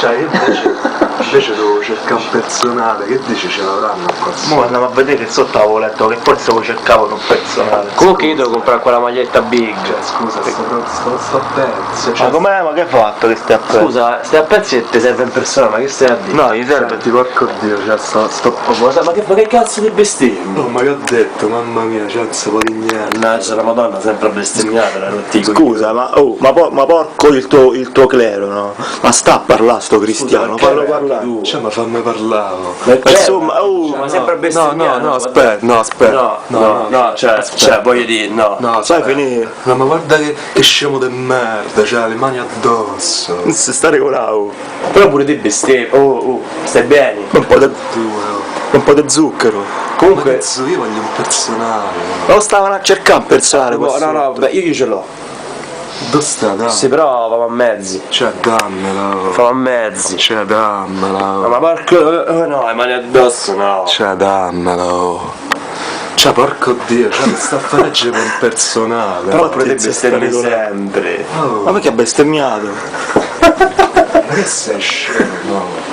Cioè, invece devo cercare un personale, che dici ce l'avranno qua? Mo andiamo a vedere sotto avevo letto che forse lo cercavano un personale. Comunque io devo comprare quella maglietta big. Scusa, sto a pezzi. Ma com'è? Ma che hai fatto che stai a pezzi? Scusa, stai a pezzi e ti serve un personale, ma che stai a dire? No, gli serve. Ti porco Dio, cioè Ma che cazzo di bestemmia? oh, ma che ho detto, mamma mia, cioè non sapevo di niente. Mannaggia la Madonna, sempre bestemmiata, la rottico. Scusa, ma porco il tuo clero, no? Ma sta a parlare sto cristiano, fallo parlare. Cioè, ma fammi parlare. Ma insomma, ma sempre bestemmiato. No, aspetta. No, cioè, voglio dire, no. No, Sai finire? No, ma guarda che scemo di merda, cioè le mani addosso. Non si sta regolando. Però pure te bestemmia. Oh, stai bene. Un po' di Tu, zucchero. Comunque, cazzo, io voglio un personale. Lo stavano a cercare un personale. no, beh, io ce l'ho. Dove sta, dai? Sì, però famo a mezzi. Cioè, dammela. Famo a mezzi. Cioè, dammela. Ma porco. No, le mani addosso, no. Cioè, dammela. Cioè, porco Dio, cioè, mi sta a fare leggere un personale. Però pure te Ti bestemmi sta sempre. Oh, Ma perché ha bestemmiato? ma che sei scemo? No.